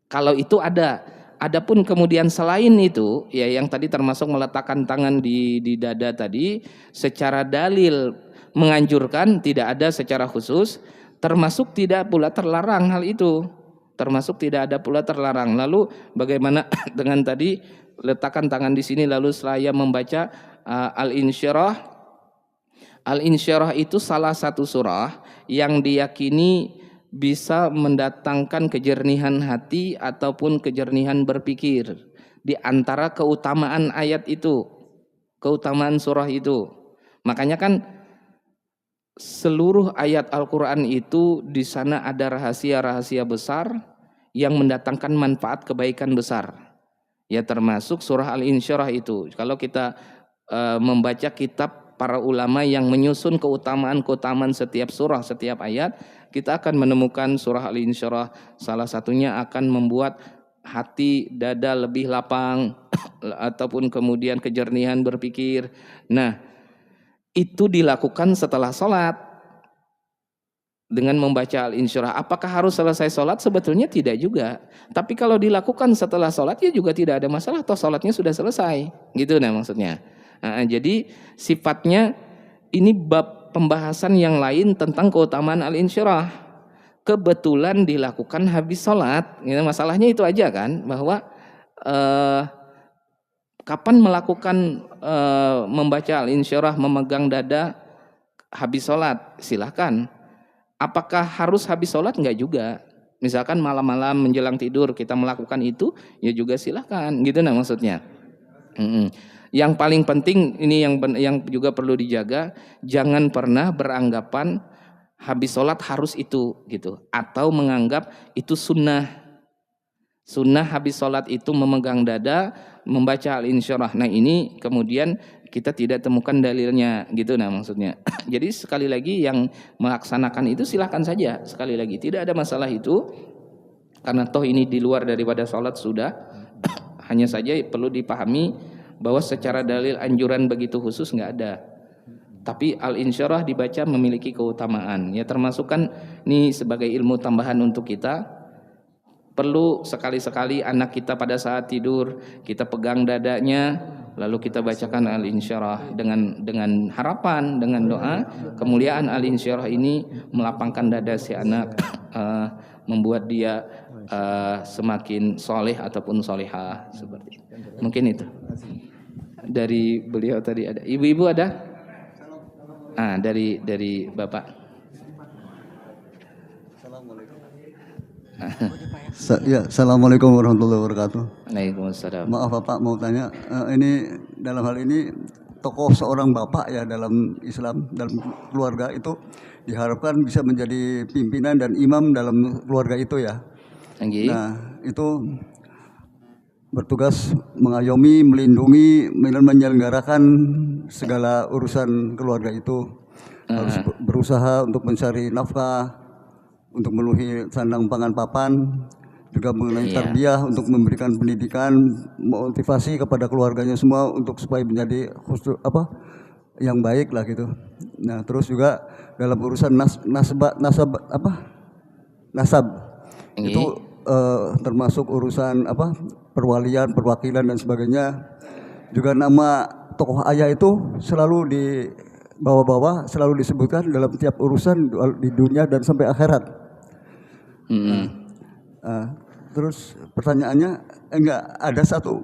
Kalau itu ada. Adapun kemudian selain itu, ya yang tadi termasuk meletakkan tangan di dada tadi, secara dalil menganjurkan, tidak ada secara khusus, termasuk tidak pula terlarang hal itu. Termasuk tidak ada pula terlarang. Lalu bagaimana dengan tadi letakkan tangan di sini lalu seraya membaca Al-Insyirah. Al-Insyirah itu salah satu surah yang diyakini bisa mendatangkan kejernihan hati ataupun kejernihan berpikir. Di antara keutamaan ayat itu, keutamaan surah itu. Makanya kan seluruh ayat Al-Quran itu di sana ada rahasia-rahasia besar yang mendatangkan manfaat kebaikan besar. Ya termasuk surah Al-Insyirah itu. Kalau kita membaca kitab para ulama yang menyusun keutamaan-keutamaan setiap surah, setiap ayat, kita akan menemukan surah Al-Insyirah salah satunya akan membuat hati, dada lebih lapang ataupun kemudian kejernihan berpikir. Nah, itu dilakukan setelah sholat dengan membaca Al-Insyirah. Apakah harus selesai sholat? Sebetulnya tidak juga. Tapi kalau dilakukan setelah sholat ya juga tidak ada masalah, toh sholatnya sudah selesai. Gitu nah maksudnya. Jadi sifatnya ini bab pembahasan yang lain tentang keutamaan Al-Insyirah. Kebetulan dilakukan habis sholat. Masalahnya itu aja kan, bahwa kapan melakukan membaca al-insyirah, memegang dada habis sholat? Silahkan. Apakah harus habis sholat? Enggak juga. Misalkan malam-malam menjelang tidur kita melakukan itu, ya juga silahkan. Gitu nah maksudnya. Yang paling penting ini yang juga perlu dijaga, jangan pernah beranggapan habis sholat harus itu gitu, atau menganggap itu sunnah. Sunnah habis sholat itu memegang dada, membaca al-insyirah. Nah ini kemudian kita tidak temukan dalilnya gitu nah maksudnya. Jadi sekali lagi yang melaksanakan itu silahkan saja, sekali lagi tidak ada masalah itu, karena toh ini di luar daripada sholat sudah. Hanya saja perlu dipahami bahwa secara dalil anjuran begitu khusus nggak ada. Tapi al-insyirah dibaca memiliki keutamaan. Ya termasuk kan ini sebagai ilmu tambahan untuk kita. Perlu sekali-sekali anak kita pada saat tidur kita pegang dadanya, lalu kita bacakan al-insyirah dengan harapan, dengan doa kemuliaan al-insyirah ini melapangkan dada si anak, membuat dia semakin soleh ataupun solehah seperti itu. Mungkin itu dari beliau tadi. Ada ibu-ibu ada? Dari Bapak. Assalamualaikum warahmatullahi wabarakatuh. Waalaikumsalam. Maaf Bapak, mau tanya, ini dalam hal ini tokoh seorang bapak ya dalam Islam, dalam keluarga itu diharapkan bisa menjadi pimpinan dan imam dalam keluarga itu ya. Nah itu bertugas mengayomi, melindungi, menyelenggarakan segala urusan keluarga itu. Harus berusaha untuk mencari nafkah, untuk memenuhi sandang pangan papan, juga mengenai tarbiyah, untuk memberikan pendidikan, motivasi kepada keluarganya semua untuk supaya menjadi yang baik lah gitu. Nah terus juga dalam urusan nasab itu termasuk urusan perwalian, perwakilan dan sebagainya. Juga nama tokoh ayah itu selalu dibawa-bawa, selalu disebutkan dalam tiap urusan di dunia dan sampai akhirat. Terus pertanyaannya enggak ada satu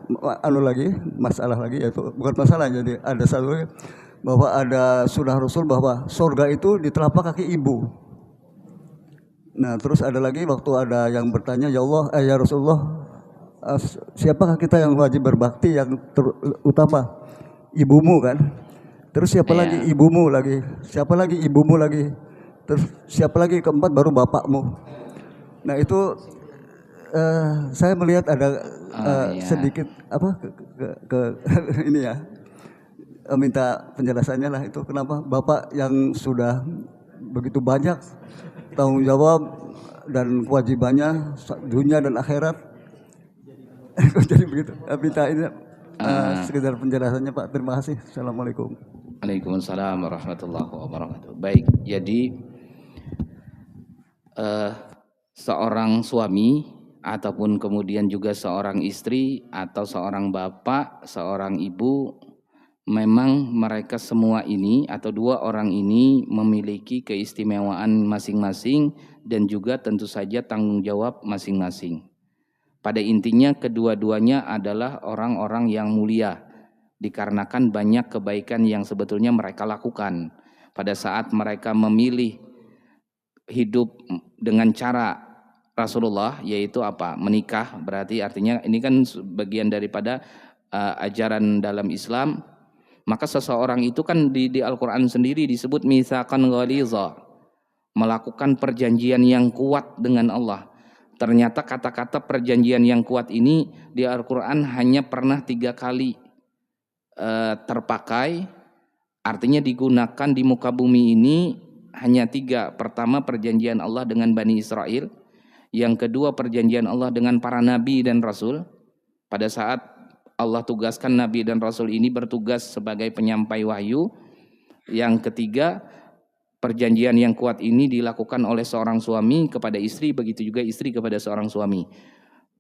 masalah lagi, yaitu bukan masalah, jadi ada satu bahwa ada sunnah Rasul bahwa surga itu di telapak kaki ibu. Nah terus ada lagi waktu ada yang bertanya, ya Allah, ya Rasulullah, siapakah kita yang wajib berbakti yang terutama? Ibumu kan. Terus siapa lagi ibumu lagi? Siapa lagi ibumu lagi? Terus siapa lagi keempat baru bapakmu. Nah itu saya melihat ada sedikit ini ya, minta penjelasannya lah itu kenapa bapak yang sudah begitu banyak tanggung jawab dan kewajibannya dunia dan akhirat jadi begitu. Minta ini sekedar penjelasannya Pak. Terima kasih. Assalamualaikum. Waalaikumsalam warahmatullahi wabarakatuh. Baik, jadi seorang suami ataupun kemudian juga seorang istri atau seorang bapak, seorang ibu, memang mereka semua ini atau dua orang ini memiliki keistimewaan masing-masing dan juga tentu saja tanggung jawab masing-masing. Pada intinya kedua-duanya adalah orang-orang yang mulia dikarenakan banyak kebaikan yang sebetulnya mereka lakukan pada saat mereka memilih hidup dengan cara Rasulullah, yaitu menikah. Berarti artinya ini kan bagian daripada ajaran dalam Islam. Maka seseorang itu kan di Al-Quran sendiri disebut mitsaqan ghaliza, melakukan perjanjian yang kuat dengan Allah. Ternyata kata-kata perjanjian yang kuat ini di Al-Quran hanya pernah 3 kali terpakai, artinya digunakan di muka bumi ini hanya 3. Pertama perjanjian Allah dengan Bani Israel, yang kedua perjanjian Allah dengan para nabi dan rasul pada saat Allah tugaskan nabi dan rasul ini bertugas sebagai penyampai wahyu, yang ketiga perjanjian yang kuat ini dilakukan oleh seorang suami kepada istri, begitu juga istri kepada seorang suami.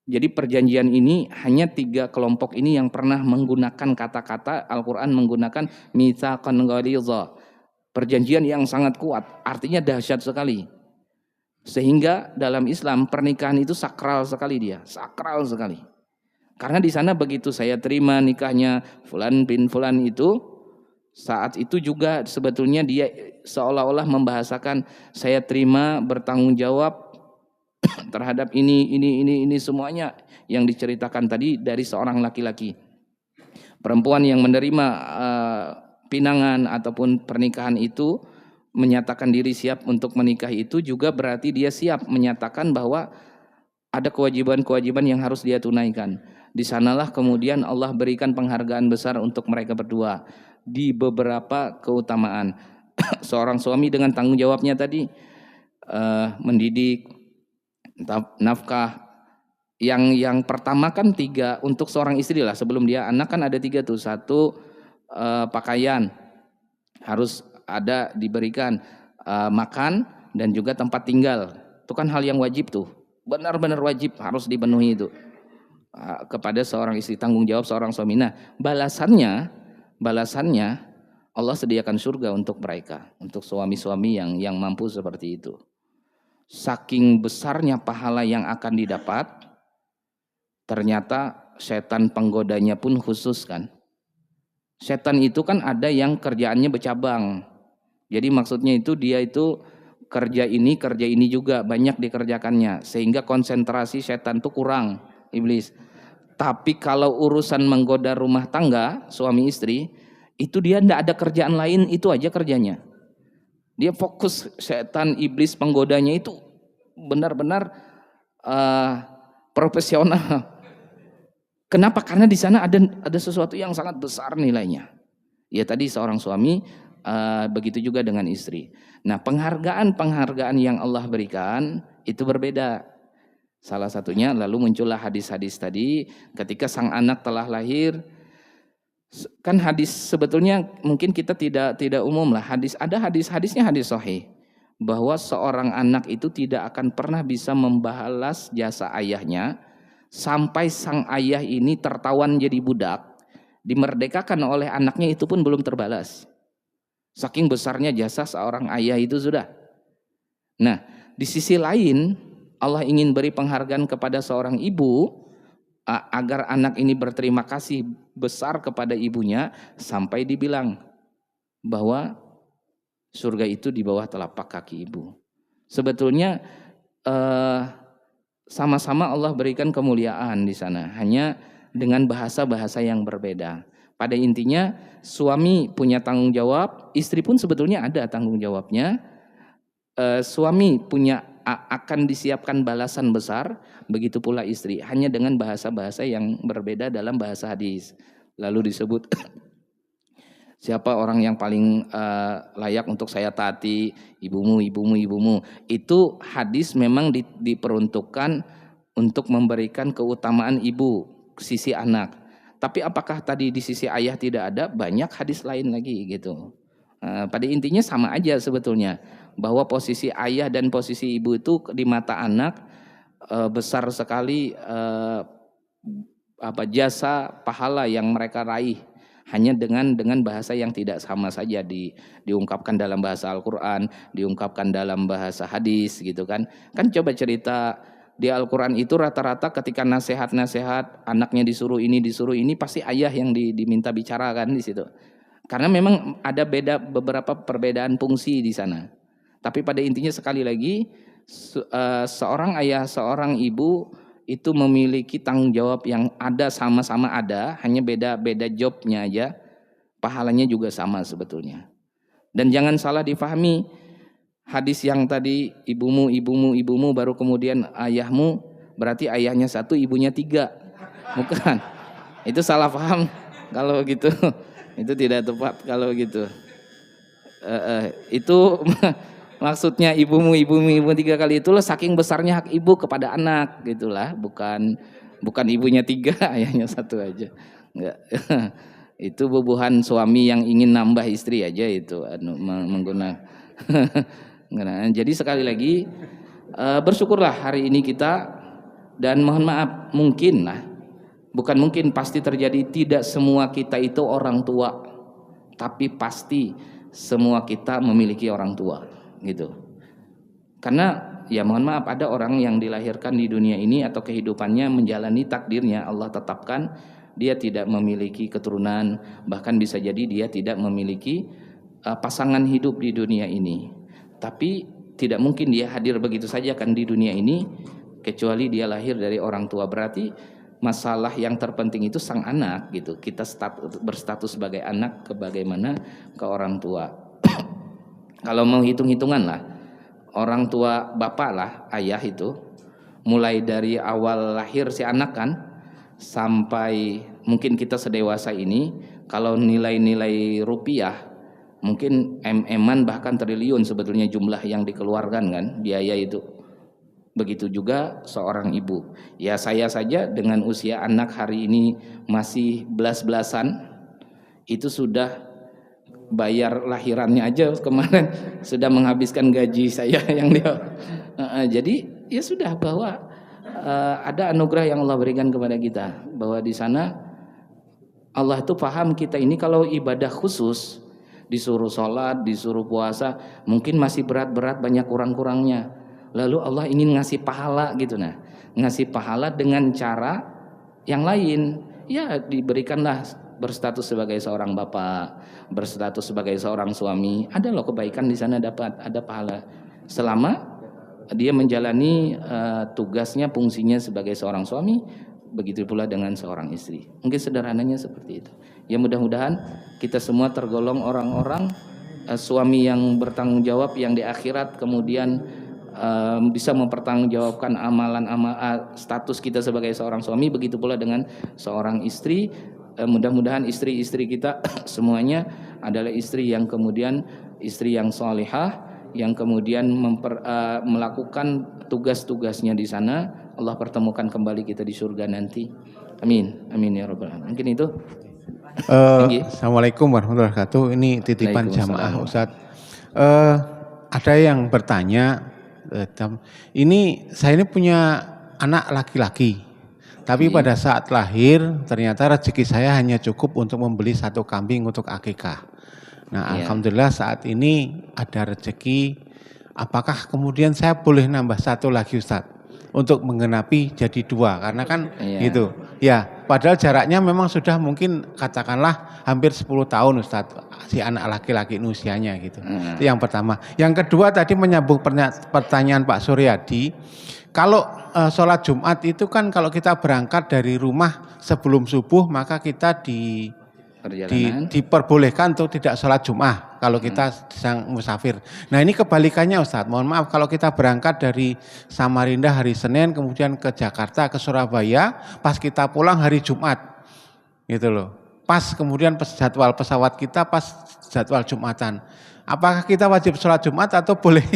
Jadi perjanjian ini hanya 3 kelompok ini yang pernah menggunakan kata-kata Al-Quran menggunakan mitsaqan ghaliza, perjanjian yang sangat kuat, artinya dahsyat sekali. Sehingga dalam Islam pernikahan itu sakral sekali, dia sakral sekali. Karena di sana begitu saya terima nikahnya fulan bin fulan itu, saat itu juga sebetulnya dia seolah-olah membahasakan saya terima bertanggung jawab terhadap ini semuanya yang diceritakan tadi dari seorang laki-laki. Perempuan yang menerima pinangan ataupun pernikahan itu menyatakan diri siap untuk menikah itu juga berarti dia siap menyatakan bahwa ada kewajiban-kewajiban yang harus dia tunaikan. Di sanalah kemudian Allah berikan penghargaan besar untuk mereka berdua di beberapa keutamaan. Seorang suami dengan tanggung jawabnya tadi mendidik, nafkah. Yang pertama kan 3 untuk seorang istri lah, sebelum dia anak kan ada 3 tuh. 1 pakaian harus ada diberikan, makan dan juga tempat tinggal. Itu kan hal yang wajib tuh, benar-benar wajib harus dipenuhi itu kepada seorang istri, tanggung jawab seorang suami. Nah balasannya Allah sediakan surga untuk mereka, untuk suami-suami yang mampu seperti itu. Saking besarnya pahala yang akan didapat, ternyata setan penggodanya pun khusus kan. Setan itu kan ada yang kerjaannya bercabang. Jadi maksudnya itu dia itu kerja ini juga banyak dikerjakannya, sehingga konsentrasi setan itu kurang, iblis. Tapi kalau urusan menggoda rumah tangga suami istri, itu dia tidak ada kerjaan lain, itu aja kerjanya. Dia fokus, setan iblis penggodanya itu benar-benar profesional. Kenapa? Karena di sana ada sesuatu yang sangat besar nilainya. Ya tadi seorang suami, begitu juga dengan istri. Nah penghargaan yang Allah berikan itu berbeda. Salah satunya lalu muncullah hadis-hadis tadi ketika sang anak telah lahir. Kan hadis sebetulnya mungkin kita tidak umum lah. Hadisnya hadis sahih bahwa seorang anak itu tidak akan pernah bisa membalas jasa ayahnya sampai sang ayah ini tertawan jadi budak, dimerdekakan oleh anaknya, itu pun belum terbalas. Saking besarnya jasa seorang ayah itu sudah. Nah, di sisi lain Allah ingin beri penghargaan kepada seorang ibu agar anak ini berterima kasih besar kepada ibunya sampai dibilang bahwa surga itu di bawah telapak kaki ibu. Sebetulnya sama-sama Allah berikan kemuliaan di sana, hanya dengan bahasa-bahasa yang berbeda. Pada intinya suami punya tanggung jawab, istri pun sebetulnya ada tanggung jawabnya. Suami akan disiapkan balasan besar, begitu pula istri, hanya dengan bahasa-bahasa yang berbeda dalam bahasa hadis. Lalu disebut siapa orang yang paling layak untuk saya taati, ibumu. Itu hadis memang diperuntukkan untuk memberikan keutamaan ibu, sisi anak. Tapi apakah tadi di sisi ayah tidak ada? Banyak hadis lain lagi gitu. Pada intinya sama aja sebetulnya, bahwa posisi ayah dan posisi ibu itu di mata anak besar sekali jasa pahala yang mereka raih, hanya dengan bahasa yang tidak sama saja, diungkapkan dalam bahasa Al-Quran, diungkapkan dalam bahasa hadis gitu kan. Kan coba cerita di Al-Quran itu rata-rata ketika nasihat-nasihat anaknya disuruh ini pasti ayah yang diminta bicara kan di situ. Karena memang ada beberapa perbedaan fungsi di sana. Tapi pada intinya sekali lagi seorang ayah, seorang ibu itu memiliki tanggung jawab yang ada, sama-sama ada, hanya beda jobnya aja, pahalanya juga sama sebetulnya. Dan jangan salah difahami, hadis yang tadi ibumu baru kemudian ayahmu, berarti ayahnya 1, ibunya 3. Bukan, itu salah paham kalau gitu. Itu tidak tepat kalau gitu. Itu maksudnya ibu 3 kali itulah saking besarnya hak ibu kepada anak gitulah, bukan ibunya 3 ayahnya 1 aja. Enggak. Itu bubuhan suami yang ingin nambah istri aja itu menggunakan. Jadi sekali lagi bersyukurlah hari ini kita, dan mohon maaf pasti terjadi, tidak semua kita itu orang tua, tapi pasti semua kita memiliki orang tua gitu. Karena ya mohon maaf, ada orang yang dilahirkan di dunia ini atau kehidupannya menjalani takdirnya Allah tetapkan, dia tidak memiliki keturunan, bahkan bisa jadi dia tidak memiliki pasangan hidup di dunia ini. Tapi tidak mungkin dia hadir begitu saja kan di dunia ini, kecuali dia lahir dari orang tua. Berarti masalah yang terpenting itu sang anak gitu. Kita berstatus sebagai anak bagaimana ke orang tua. Kalau mau hitung-hitungan lah, orang tua bapak lah, ayah itu, mulai dari awal lahir si anak kan, sampai mungkin kita sedewasa ini, kalau nilai-nilai rupiah, mungkin MM-an bahkan triliun sebetulnya jumlah yang dikeluarkan kan, biaya itu. Begitu juga seorang ibu. Ya saya saja dengan usia anak hari ini masih belas-belasan, itu sudah bayar lahirannya aja kemarin sudah menghabiskan gaji saya yang dia. Jadi ya sudah, bahwa ada anugerah yang Allah berikan kepada kita, bahwa di sana Allah itu paham kita ini kalau ibadah khusus, disuruh sholat, disuruh puasa, mungkin masih berat-berat, banyak kurang-kurangnya. Lalu Allah ingin ngasih pahala gitu, nah ngasih pahala dengan cara yang lain. Ya diberikanlah berstatus sebagai seorang bapak, berstatus sebagai seorang suami, ada loh kebaikan di sana, dapat ada pahala selama dia menjalani tugasnya, fungsinya sebagai seorang suami. Begitu pula dengan seorang istri. Mungkin sederhananya seperti itu. Ya mudah-mudahan kita semua tergolong orang-orang suami yang bertanggung jawab, yang di akhirat kemudian bisa mempertanggungjawabkan status kita sebagai seorang suami. Begitu pula dengan seorang istri. Mudah-mudahan istri-istri kita semuanya adalah istri yang kemudian istri yang salihah, yang kemudian melakukan tugas-tugasnya di sana. Allah pertemukan kembali kita di surga nanti. Amin, amin ya rabbal alamin. Mungkin itu. Assalamualaikum warahmatullahi wabarakatuh. Ini titipan jamaah Ustadz. Ada yang bertanya, ini saya punya anak laki-laki. Tapi pada saat lahir ternyata rezeki saya hanya cukup untuk membeli 1 kambing untuk akikah. Nah alhamdulillah saat ini ada rezeki. Apakah kemudian saya boleh nambah 1 lagi Ustadz untuk menggenapi jadi 2? Karena kan gitu. Ya padahal jaraknya memang sudah mungkin katakanlah hampir 10 tahun Ustadz si anak laki-laki usianya gitu. Itu yang pertama. Yang kedua tadi menyambung pertanyaan Pak Suryadi. Kalau sholat Jumat itu kan kalau kita berangkat dari rumah sebelum subuh maka kita diperbolehkan untuk tidak sholat Jumat kalau kita sedang musafir. Nah ini kebalikannya Ustadz, mohon maaf kalau kita berangkat dari Samarinda hari Senin kemudian ke Jakarta, ke Surabaya, pas kita pulang hari Jumat gitu loh. Pas kemudian jadwal pesawat kita pas jadwal Jumatan. Apakah kita wajib sholat Jumat atau boleh?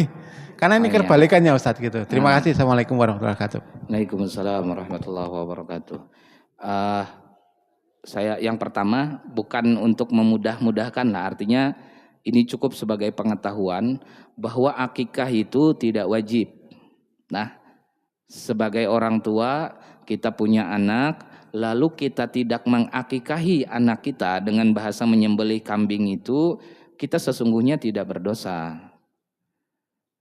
Karena ini kebalikannya Ustadz gitu. Terima kasih. Assalamualaikum warahmatullahi wabarakatuh. Waalaikumsalam warahmatullahi wabarakatuh. Saya yang pertama bukan untuk memudah-mudahkan lah, artinya ini cukup sebagai pengetahuan bahwa akikah itu tidak wajib. Nah, sebagai orang tua kita punya anak, lalu kita tidak mengakikahi anak kita dengan bahasa menyembelih kambing itu, kita sesungguhnya tidak berdosa.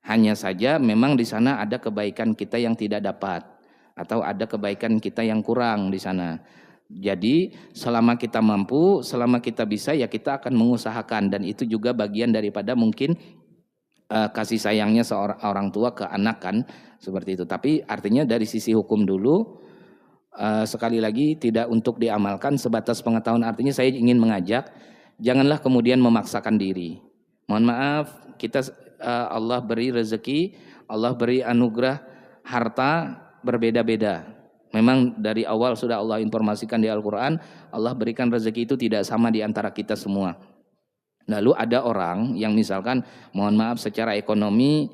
Hanya saja memang di sana ada kebaikan kita yang tidak dapat atau ada kebaikan kita yang kurang di sana. Jadi selama kita mampu, selama kita bisa ya kita akan mengusahakan, dan itu juga bagian daripada mungkin kasih sayangnya seorang orang tua ke anak kan seperti itu. Tapi artinya dari sisi hukum dulu sekali lagi tidak untuk diamalkan sebatas pengetahuan. Artinya saya ingin mengajak janganlah kemudian memaksakan diri. Mohon maaf kita Allah beri rezeki, Allah beri anugerah harta berbeda-beda. Memang dari awal sudah Allah informasikan di Al-Quran, Allah berikan rezeki itu tidak sama di antara kita semua. Lalu ada orang yang misalkan mohon maaf secara ekonomi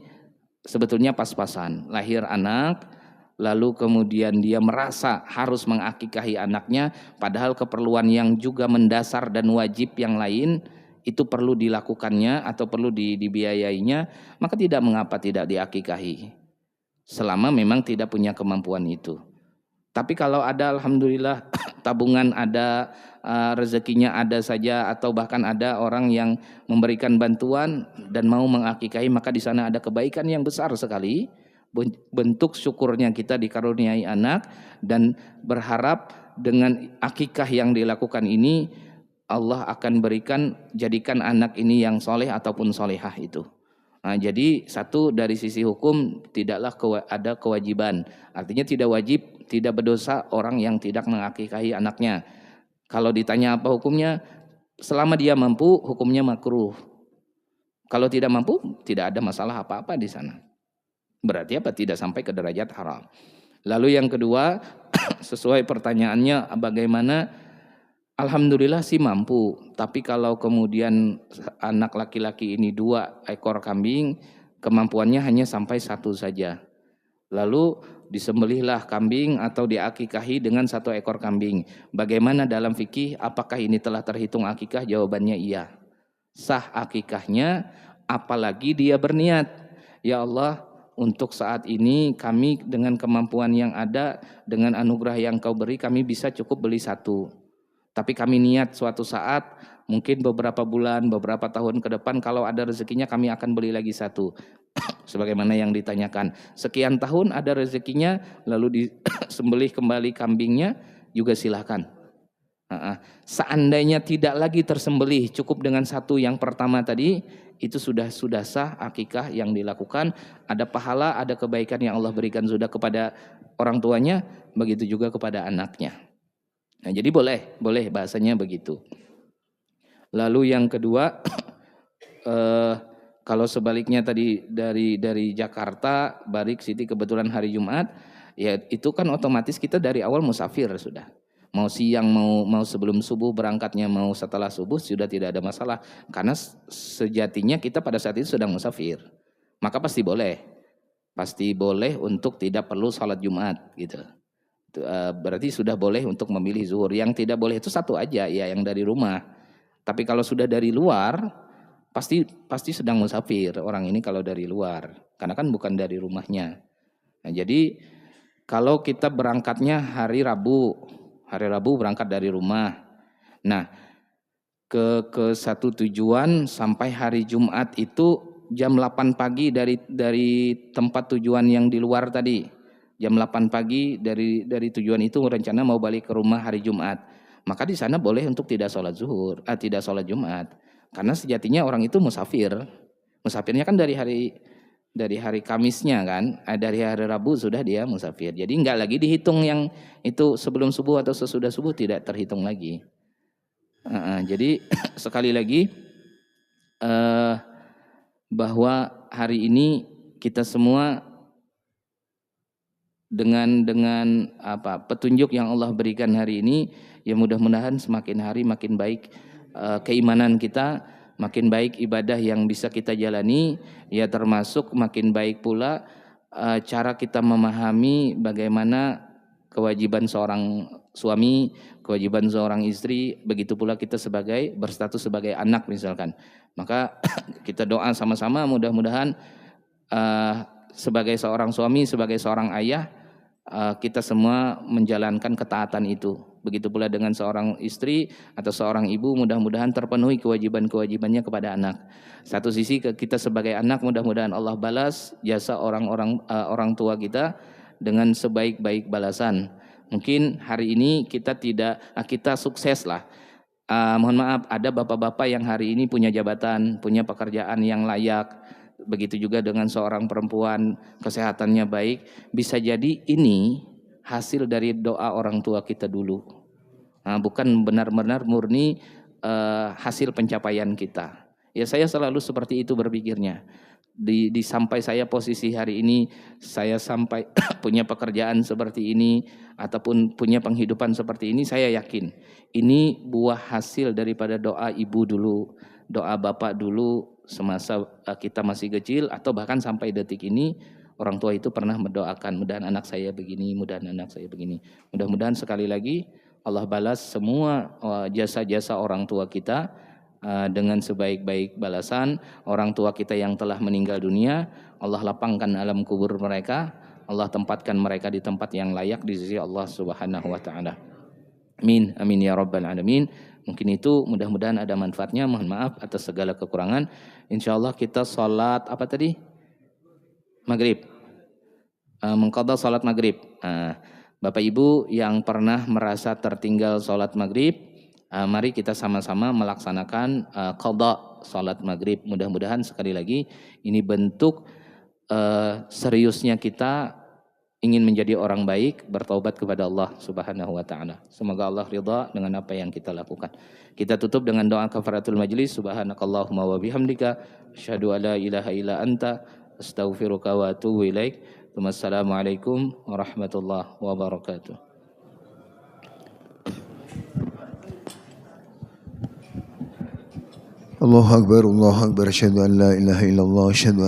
sebetulnya pas-pasan, lahir anak, lalu kemudian dia merasa harus mengakikahi anaknya, padahal keperluan yang juga mendasar dan wajib yang lain itu perlu dilakukannya atau perlu dibiayainya, maka tidak mengapa tidak diakikahi selama memang tidak punya kemampuan itu. Tapi kalau ada alhamdulillah tabungan ada, rezekinya ada saja, atau bahkan ada orang yang memberikan bantuan dan mau mengakikahi, maka di sana ada kebaikan yang besar sekali. bentuk syukurnya kita dikaruniai anak, dan berharap dengan akikah yang dilakukan ini Allah akan jadikan anak ini yang soleh ataupun solehah itu. Nah, jadi satu dari sisi hukum tidaklah ada kewajiban, artinya tidak wajib, tidak berdosa orang yang tidak mengakikahi anaknya. Kalau ditanya apa hukumnya, selama dia mampu hukumnya makruh. Kalau tidak mampu tidak ada masalah apa-apa di sana. Berarti apa? Tidak sampai ke derajat haram. Lalu yang kedua, sesuai pertanyaannya bagaimana? Alhamdulillah sih mampu, tapi kalau kemudian anak laki-laki ini 2 ekor kambing, kemampuannya hanya sampai 1 saja. Lalu disembelihlah kambing atau diakikahi dengan 1 ekor kambing. Bagaimana dalam fikih? Apakah ini telah terhitung akikah? Jawabannya iya. Sah akikahnya, apalagi dia berniat, ya Allah, untuk saat ini kami dengan kemampuan yang ada, dengan anugerah yang kau beri, kami bisa cukup beli 1. Tapi kami niat suatu saat, mungkin beberapa bulan, beberapa tahun ke depan, kalau ada rezekinya kami akan beli lagi 1. Sebagaimana yang ditanyakan, sekian tahun ada rezekinya, lalu disembelih kembali kambingnya, juga silahkan. Seandainya tidak lagi tersembelih, cukup dengan 1 yang pertama tadi, itu sudah sah akikah yang dilakukan. Ada pahala, ada kebaikan yang Allah berikan sudah kepada orang tuanya, begitu juga kepada anaknya. Nah, jadi boleh bahasanya begitu. Lalu yang kedua, kalau sebaliknya tadi dari Jakarta, Barik City kebetulan hari Jumat, ya itu kan otomatis kita dari awal musafir sudah. Mau siang, mau sebelum subuh berangkatnya, mau setelah subuh sudah tidak ada masalah. Karena sejatinya kita pada saat itu sedang musafir. Maka pasti boleh untuk tidak perlu sholat Jumat gitu. Berarti sudah boleh untuk memilih zuhur. Yang tidak boleh itu 1 aja, ya yang dari rumah. Tapi kalau sudah dari luar, pasti sedang musafir orang ini kalau dari luar, karena kan bukan dari rumahnya. Nah, jadi kalau kita berangkatnya hari Rabu berangkat dari rumah. Nah, ke satu tujuan sampai hari Jumat itu jam 8 pagi dari tempat tujuan yang di luar tadi. Jam 8 pagi dari tujuan itu rencana mau balik ke rumah hari Jumat. Maka di sana boleh untuk tidak sholat Jumat. Karena sejatinya orang itu musafir. Musafirnya kan dari hari Kamisnya kan, dari hari Rabu sudah dia musafir. Jadi enggak lagi dihitung yang itu sebelum subuh atau sesudah subuh, tidak terhitung lagi. Jadi sekali lagi bahwa hari ini kita semua dengan petunjuk yang Allah berikan hari ini, ya mudah-mudahan semakin hari makin baik keimanan kita, makin baik ibadah yang bisa kita jalani, ya termasuk makin baik pula cara kita memahami bagaimana kewajiban seorang suami, kewajiban seorang istri, begitu pula kita berstatus sebagai anak misalkan. Maka kita doa sama-sama mudah-mudahan sebagai seorang suami, sebagai seorang ayah, kita semua menjalankan ketaatan itu. Begitu pula dengan seorang istri atau seorang ibu, mudah-mudahan terpenuhi kewajiban-kewajibannya kepada anak. Satu sisi kita sebagai anak, mudah-mudahan Allah balas jasa orang tua kita dengan sebaik-baik balasan. Mungkin hari ini kita sukses lah. Mohon maaf, ada bapak-bapak yang hari ini punya jabatan, punya pekerjaan yang layak. Begitu juga dengan seorang perempuan, kesehatannya baik. Bisa jadi ini hasil dari doa orang tua kita dulu. Bukan benar-benar murni hasil pencapaian kita. Ya saya selalu seperti itu berpikirnya. Sampai saya posisi hari ini, saya sampai punya pekerjaan seperti ini, ataupun punya penghidupan seperti ini, saya yakin ini buah hasil daripada doa ibu dulu, doa bapak dulu, semasa kita masih kecil, atau bahkan sampai detik ini orang tua itu pernah mendoakan, mudah-mudahan anak saya begini, mudah-mudahan anak saya begini. Mudah-mudahan sekali lagi Allah balas semua jasa-jasa orang tua kita dengan sebaik-baik balasan. Orang tua kita yang telah meninggal dunia, Allah lapangkan alam kubur mereka, Allah tempatkan mereka di tempat yang layak di sisi Allah Subhanahu wa taala. Amin, amin ya rabbal alamin. Mungkin itu, mudah-mudahan ada manfaatnya. Mohon maaf atas segala kekurangan. Insyaallah kita sholat apa tadi? Maghrib. mengqadha salat maghrib. Bapak Ibu yang pernah merasa tertinggal salat maghrib, mari kita sama-sama melaksanakan qadha salat maghrib. Mudah-mudahan sekali lagi ini bentuk seriusnya kita ingin menjadi orang baik, bertaubat kepada Allah Subhanahu wa taala. Semoga Allah ridha dengan apa yang kita lakukan. Kita tutup dengan doa kafaratul majlis. Subhanakallahumma wa bihamdika asyhadu an la ilaha illa anta astaghfiruka wa atubu ilaik. Wassalamualaikum warahmatullahi wabarakatuh. Allahu akbar, Allahu akbar, asyhadu an la ilaha illallah, asyhadu